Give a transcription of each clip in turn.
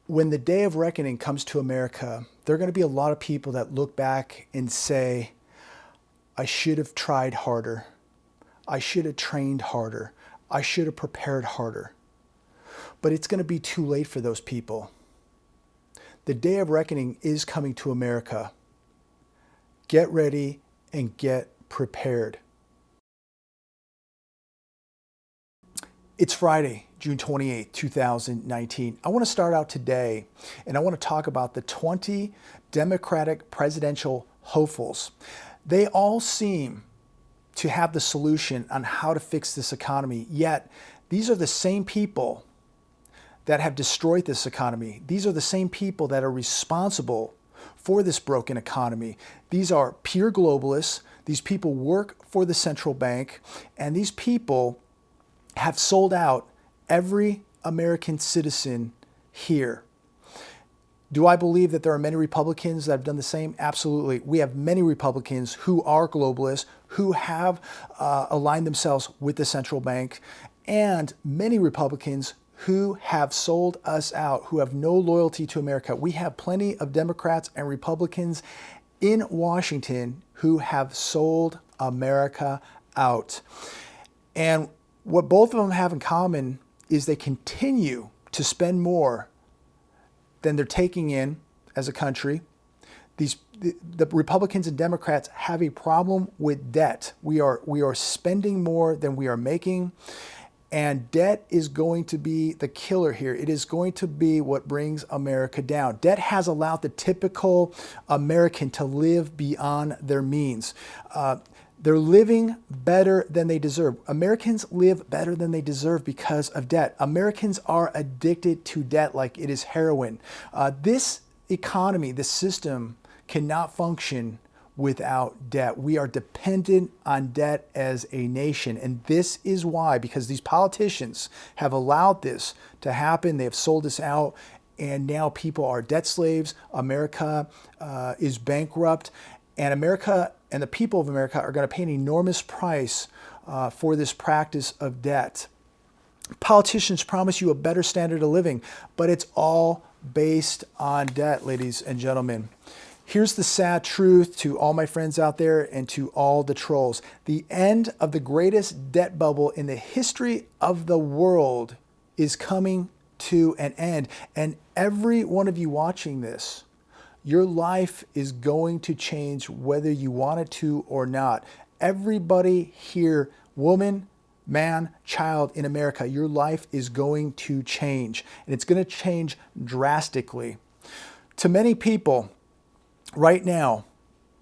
When the day of reckoning comes to America, there are going to be a lot of people that look back and say, I should have tried harder. I should have trained harder. I should have prepared harder. But it's going to be too late for those people. The day of reckoning is coming to America. Get ready and get prepared. It's Friday, June 28th, 2019. I want to start out today and I want to talk about the 20 Democratic presidential hopefuls. They all seem to have the solution on how to fix this economy, yet these are the same people that have destroyed this economy. These are the same people that are responsible for this broken economy. These are pure globalists. These people work for the central bank, and these people have sold out every American citizen here. Do I believe that there are many Republicans that have done the same? Absolutely. We have many Republicans who are globalists, who have aligned themselves with the central bank, and many Republicans who have sold us out, who have no loyalty to America. We have plenty of Democrats and Republicans in Washington who have sold America out. And what both of them have in common is they continue to spend more than they're taking in as a country. The Republicans and Democrats have a problem with debt. We are spending more than we are making, and debt is going to be the killer here. It is going to be what brings America down. Debt has allowed the typical American to live beyond their means. They're living better than they deserve. Americans live better than they deserve because of debt. Americans are addicted to debt like it is heroin. This economy, this system cannot function without debt. We are dependent on debt as a nation. And this is why, because these politicians have allowed this to happen. They have sold us out. And now people are debt slaves. America is bankrupt. And America and the people of America are going to pay an enormous price for this practice of debt. Politicians promise you a better standard of living, but it's all based on debt, ladies and gentlemen. Here's the sad truth to all my friends out there and to all the trolls. The end of the greatest debt bubble in the history of the world is coming to an end. And every one of you watching this, your life is going to change whether you want it to or not. Everybody here, woman, man, child in America, your life is going to change. And it's going to change drastically. To many people, right now,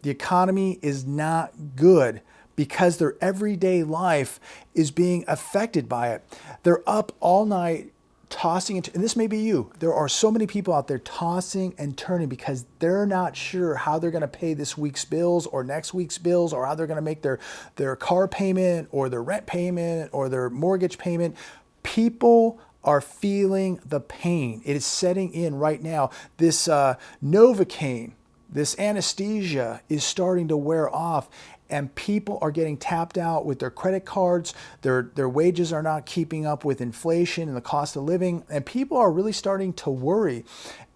the economy is not good because their everyday life is being affected by it. They're up all night tossing, and this may be you. There are so many people out there tossing and turning because they're not sure how they're going to pay this week's bills or next week's bills, or how they're going to make their car payment or their rent payment or their mortgage payment. People are feeling the pain. It is setting in right now. This Novocaine, this anesthesia is starting to wear off, and people are getting tapped out with their credit cards. Their wages are not keeping up with inflation and the cost of living, and people are really starting to worry,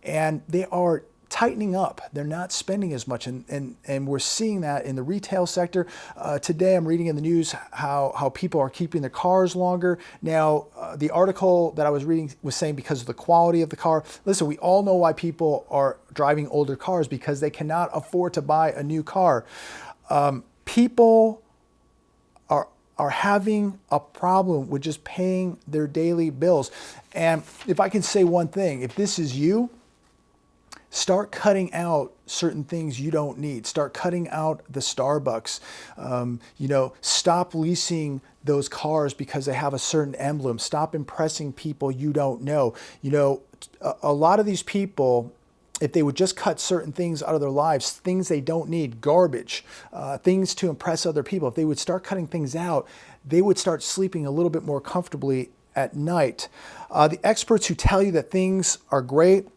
and they are tightening up. They're not spending as much, and we're seeing that in the retail sector. Today I'm reading in the news how people are keeping their cars longer. Now, the article that I was reading was saying because of the quality of the car. Listen, we all know why people are driving older cars, because they cannot afford to buy a new car. People are having a problem with just paying their daily bills. And if I can say one thing, if this is you, start cutting out certain things you don't need. Start cutting out the Starbucks. Stop leasing those cars because they have a certain emblem. Stop impressing people you don't know. A lot of these people, if they would just cut certain things out of their lives, things they don't need, garbage, things to impress other people, if they would start cutting things out, they would start sleeping a little bit more comfortably at night. The experts who tell you that things are great,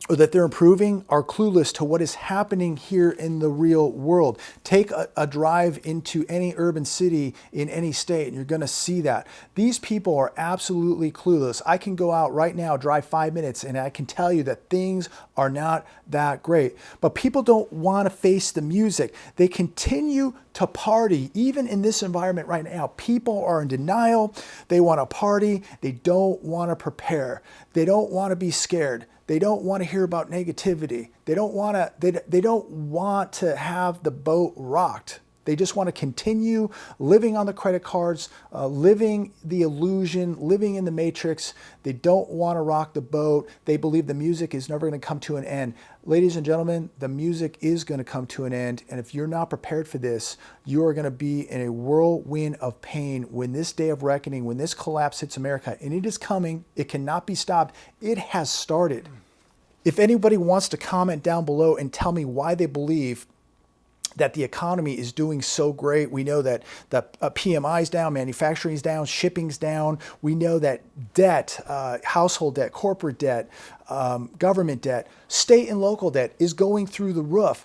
or that they're improving are clueless to what is happening here in the real world. Take a drive into any urban city in any state and you're going to see that. These people are absolutely clueless. I can go out right now, drive 5 minutes, and I can tell you that things are not that great. But people don't want to face the music. They continue to party. Even in this environment right now, people are in denial. They want to party. They don't want to prepare. They don't want to be scared. They don't want to hear about negativity. They don't want to have the boat rocked. They just want to continue living on the credit cards, living the illusion, living in the matrix. They don't want to rock the boat. They believe the music is never going to come to an end. Ladies and gentlemen, the music is going to come to an end. And if you're not prepared for this, you are going to be in a whirlwind of pain when this day of reckoning, when this collapse hits America. And it is coming. It cannot be stopped. It has started. If anybody wants to comment down below and tell me why they believe that the economy is doing so great. We know that the PMI is down, manufacturing is down, shipping's down. We know that debt, household debt, corporate debt, government debt, state and local debt is going through the roof.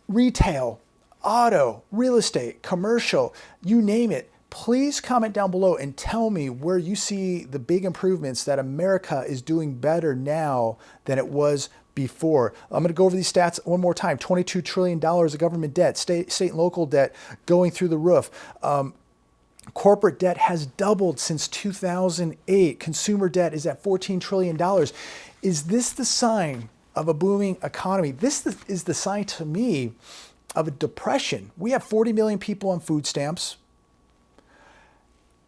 Retail, auto, real estate, commercial, you name it. Please comment down below and tell me where you see the big improvements that America is doing better now than it was before. I'm going to go over these stats one more time. $22 trillion of government debt, state and local debt going through the roof. Corporate debt has doubled since 2008. Consumer debt is at $14 trillion. Is this the sign of a booming economy? This is the sign to me of a depression. We have 40 million people on food stamps.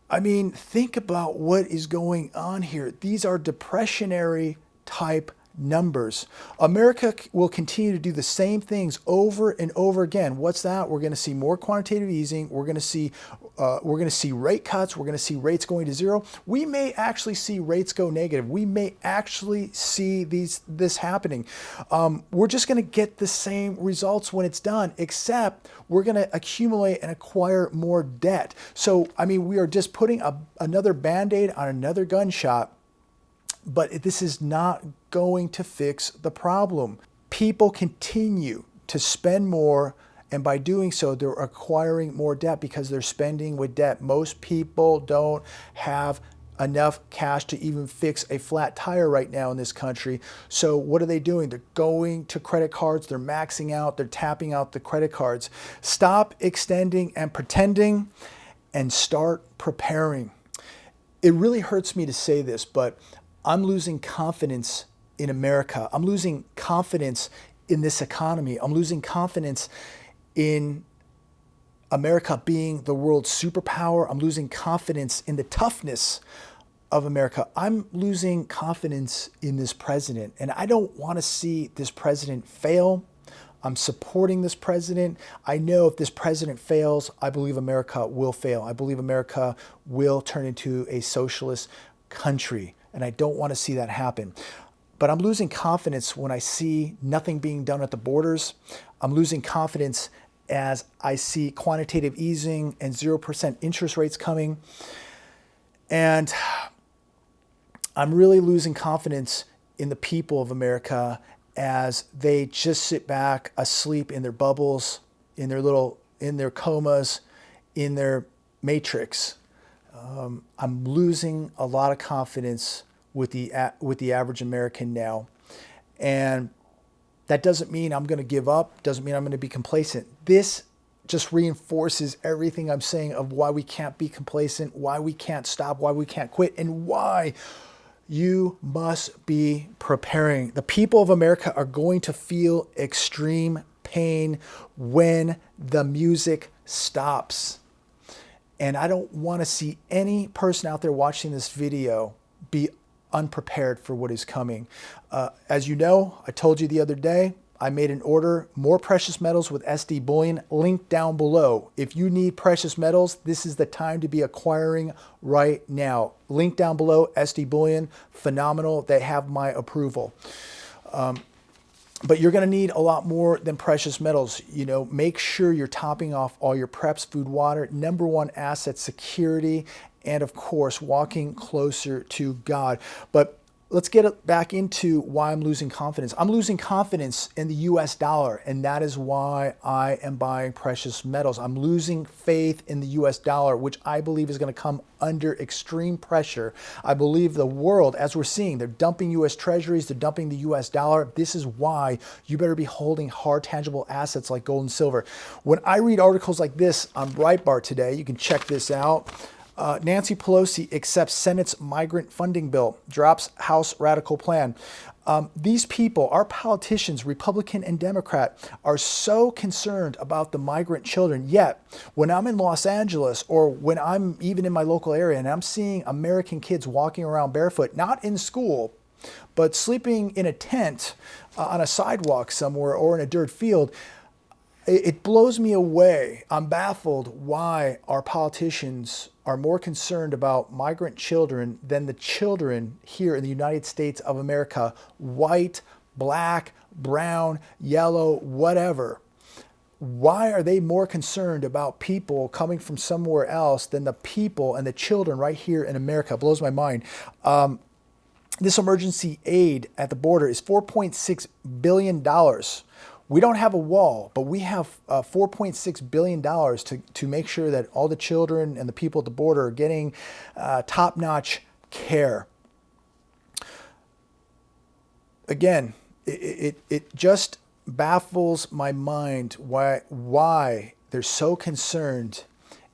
I mean, think about what is going on here. These are depressionary type numbers. America will continue to do the same things over and over again. What's that? We're going to see more quantitative easing. We're going to see rate cuts. We're going to see rates going to zero. We may actually see rates go negative. We may actually see this happening. We're just going to get the same results when it's done, except we're going to accumulate and acquire more debt. So, I mean, we are just putting another Band-Aid on another gunshot. But this is not going to fix the problem. People continue to spend more, and by doing so, they're acquiring more debt because they're spending with debt. Most people don't have enough cash to even fix a flat tire right now in this country. So what are they doing? They're going to credit cards. They're maxing out. They're tapping out the credit cards. Stop extending and pretending and start preparing. It really hurts me to say this, but I'm losing confidence in America. I'm losing confidence in this economy. I'm losing confidence in America being the world's superpower. I'm losing confidence in the toughness of America. I'm losing confidence in this president, and I don't want to see this president fail. I'm supporting this president. I know if this president fails, I believe America will fail. I believe America will turn into a socialist country. And I don't want to see that happen. But I'm losing confidence when I see nothing being done at the borders. I'm losing confidence as I see quantitative easing and 0% interest rates coming. And I'm really losing confidence in the people of America as they just sit back asleep in their bubbles, in their comas, in their matrix. I'm losing a lot of confidence with the average American now. And that doesn't mean I'm going to give up, doesn't mean I'm going to be complacent. This just reinforces everything I'm saying of why we can't be complacent, why we can't stop, why we can't quit, and why you must be preparing. The people of America are going to feel extreme pain when the music stops. And I don't want to see any person out there watching this video be unprepared for what is coming. As you know, I told you the other day, I made an order, more precious metals with SD Bullion, link down below. If you need precious metals, this is the time to be acquiring right now. Link down below, SD Bullion, phenomenal. They have my approval. But you're going to need a lot more than precious metals. You know, make sure you're topping off all your preps, food, water, number one asset, security, and of course, walking closer to God. But let's get it back into why I'm losing confidence. I'm losing confidence in the US dollar, and that is why I am buying precious metals. I'm losing faith in the US dollar, which I believe is going to come under extreme pressure. I believe the world, as we're seeing, they're dumping US treasuries, they're dumping the US dollar. This is why you better be holding hard, tangible assets like gold and silver. When I read articles like this on Breitbart today, you can check this out. Nancy Pelosi accepts Senate's migrant funding bill, drops House radical plan. These people, our politicians, Republican and Democrat, are so concerned about the migrant children. Yet, when I'm in Los Angeles or when I'm even in my local area and I'm seeing American kids walking around barefoot, not in school, but sleeping in a tent on a sidewalk somewhere or in a dirt field, it blows me away. I'm baffled why our politicians are more concerned about migrant children than the children here in the United States of America, white, black, brown, yellow, whatever. Why are they more concerned about people coming from somewhere else than the people and the children right here in America? It blows my mind. This emergency aid at the border is $4.6 billion. We don't have a wall, but we have $4.6 billion to make sure that all the children and the people at the border are getting top-notch care. Again, it just baffles my mind why they're so concerned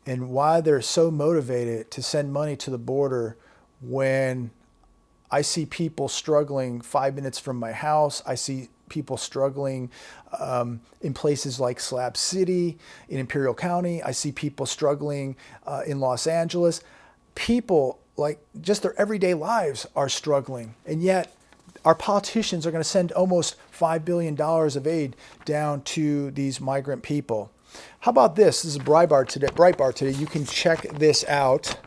and why they're so motivated to send money to the border when I see people struggling 5 minutes from my house. I see people struggling in places like Slab City, in Imperial County. I see people struggling in Los Angeles. People, like, just their everyday lives are struggling. And yet our politicians are going to send almost $5 billion of aid down to these migrant people. How about this? This is Breitbart today. You can check this out.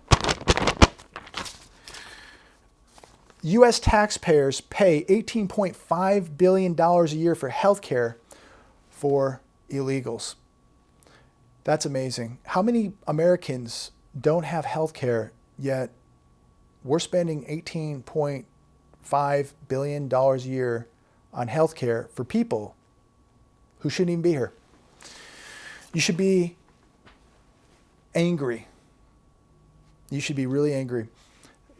U.S. taxpayers pay $18.5 billion a year for health care for illegals. That's amazing. How many Americans don't have health care, yet we're spending $18.5 billion a year on health care for people who shouldn't even be here? You should be angry. You should be really angry.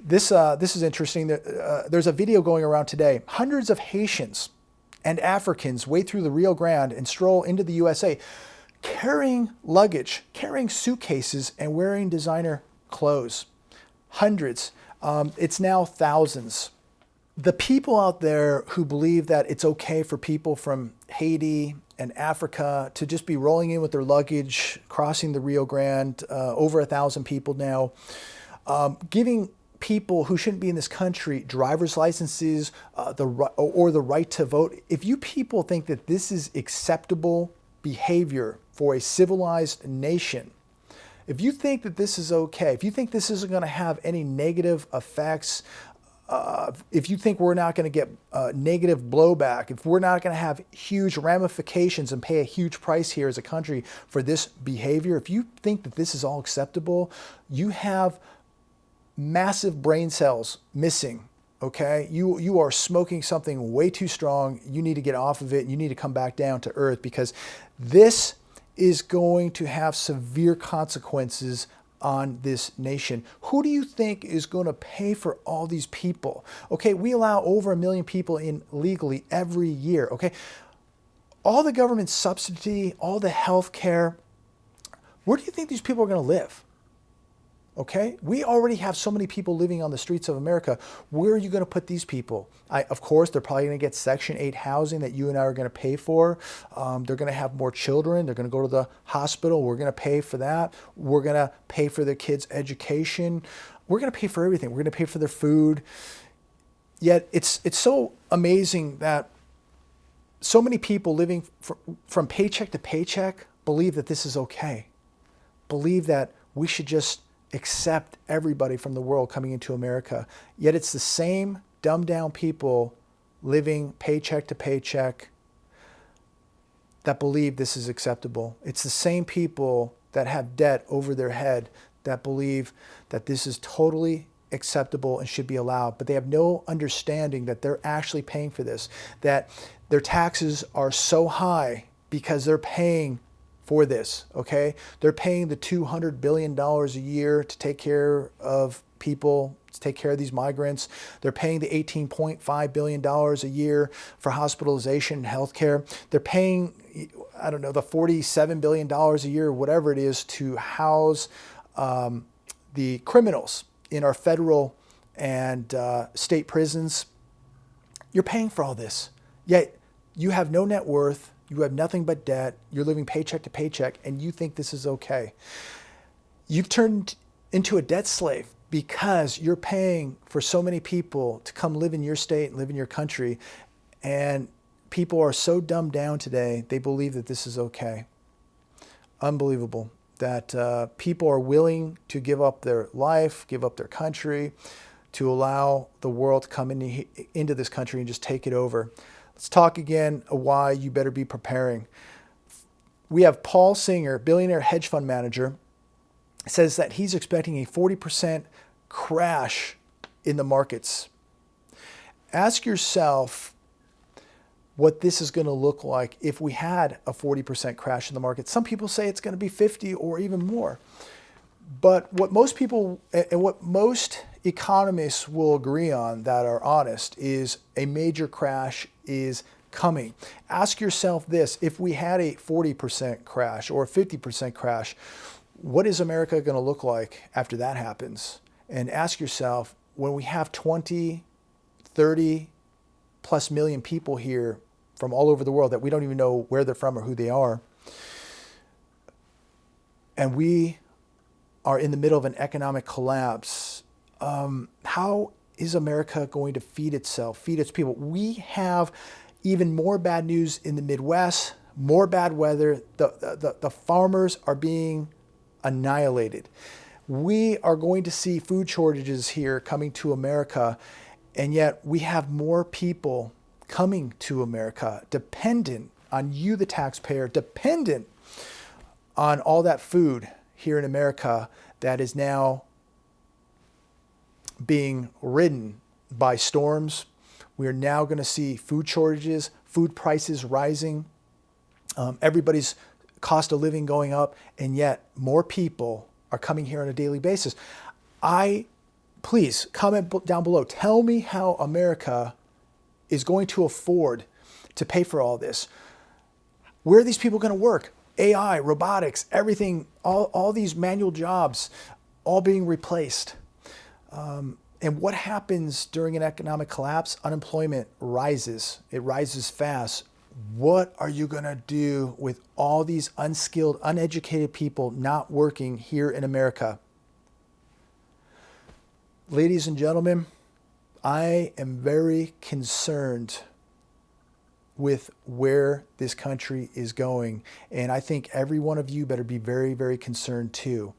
This is interesting. There's a video going around today. Hundreds of Haitians and Africans wade through the Rio Grande and stroll into the USA carrying luggage, carrying suitcases, and wearing designer clothes. Hundreds. It's now thousands. The people out there who believe that it's okay for people from Haiti and Africa to just be rolling in with their luggage, crossing the Rio Grande, over 1,000 people now, giving people who shouldn't be in this country driver's licenses or the right to vote. If you people think that this is acceptable behavior for a civilized nation, if you think that this is okay, if you think this isn't going to have any negative effects, if you think we're not going to get negative blowback, if we're not going to have huge ramifications and pay a huge price here as a country for this behavior, if you think that this is all acceptable, you have massive brain cells missing, okay? You are smoking something way too strong. You need to get off of it. You need to come back down to earth, because this is going to have severe consequences on this nation. Who do you think is going to pay for all these people? Okay, we allow over 1 million people in legally every year, okay? All the government subsidy, all the health care, where do you think these people are going to live? Okay, we already have so many people living on the streets of America. Where are you going to put these people? Of course, they're probably going to get Section 8 housing that you and I are going to pay for. They're going to have more children. They're going to go to the hospital. We're going to pay for that. We're going to pay for their kids' education. We're going to pay for everything. We're going to pay for their food. Yet it's so amazing that so many people living from paycheck to paycheck believe that this is okay. Believe that we should just accept everybody from the world coming into America. Yet it's the same dumbed down people living paycheck to paycheck that believe this is acceptable. It's the same people that have debt over their head that believe that this is totally acceptable and should be allowed, but they have no understanding that they're actually paying for this, that their taxes are so high because they're paying for this, okay? They're paying the $200 billion a year to take care of people, to take care of these migrants. They're paying the $18.5 billion a year for hospitalization and healthcare. They're paying, I don't know, the $47 billion a year, whatever it is, to house the criminals in our federal and state prisons. You're paying for all this, yet you have no net worth, you have nothing but debt, you're living paycheck to paycheck, and you think this is okay. You've turned into a debt slave because you're paying for so many people to come live in your state and live in your country, and people are so dumbed down today, they believe that this is okay. Unbelievable that people are willing to give up their life, give up their country, to allow the world to come into this country and just take it over. Let's talk again why you better be preparing. We have Paul Singer, billionaire hedge fund manager, says that he's expecting a 40% crash in the markets. Ask yourself what this is going to look like if we had a 40% crash in the market. Some people say it's going to be 50 or even more. But what most people and what most economists will agree on that are honest is a major crash is coming. Ask yourself this: if we had a 40% crash or a 50% crash, what is America going to look like after that happens? And ask yourself, when we have 20, 30 plus million people here from all over the world that we don't even know where they're from or who they are, and we are in the middle of an economic collapse, how is America going to feed itself, feed its people? We have even more bad news in the Midwest, more bad weather. The farmers are being annihilated. We are going to see food shortages here coming to America, and yet we have more people coming to America dependent on you, the taxpayer, dependent on all that food here in America that is now being ridden by storms. We are now going to see food shortages, food prices rising, everybody's cost of living going up, and yet more people are coming here on a daily basis. Please comment down below. Tell me how America is going to afford to pay for all this. Where are these people going to work? AI, robotics, everything, all these manual jobs, all being replaced. And what happens during an economic collapse? Unemployment rises. It rises fast. What are you going to do with all these unskilled, uneducated people not working here in America? Ladies and gentlemen, I am very concerned with where this country is going. And I think every one of you better be very, very concerned too.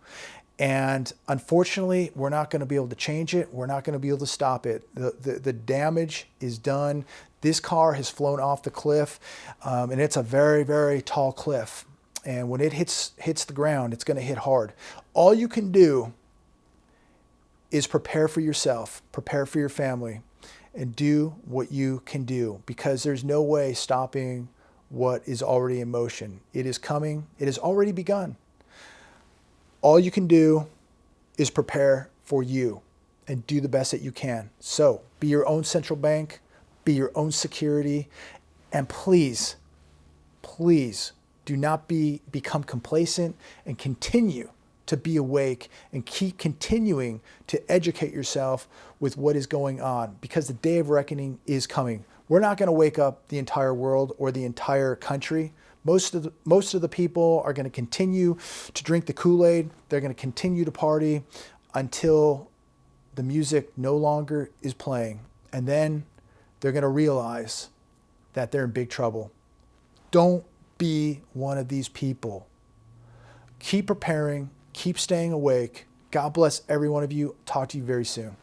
And unfortunately, we're not going to be able to change it. We're not going to be able to stop it. The damage is done. This car has flown off the cliff, and it's a very, very tall cliff. And when it hits the ground, it's going to hit hard. All you can do is prepare for yourself, prepare for your family, and do what you can do, because there's no way stopping what is already in motion. It is coming. It has already begun. All you can do is prepare for you and do the best that you can. So be your own central bank, be your own security, and please, please do not become complacent, and continue to be awake and keep continuing to educate yourself with what is going on, because the day of reckoning is coming. We're not going to wake up the entire world or the entire country. Most of the people are going to continue to drink the Kool-Aid. They're going to continue to party until the music no longer is playing. And then they're going to realize that they're in big trouble. Don't be one of these people. Keep preparing. Keep staying awake. God bless every one of you. Talk to you very soon.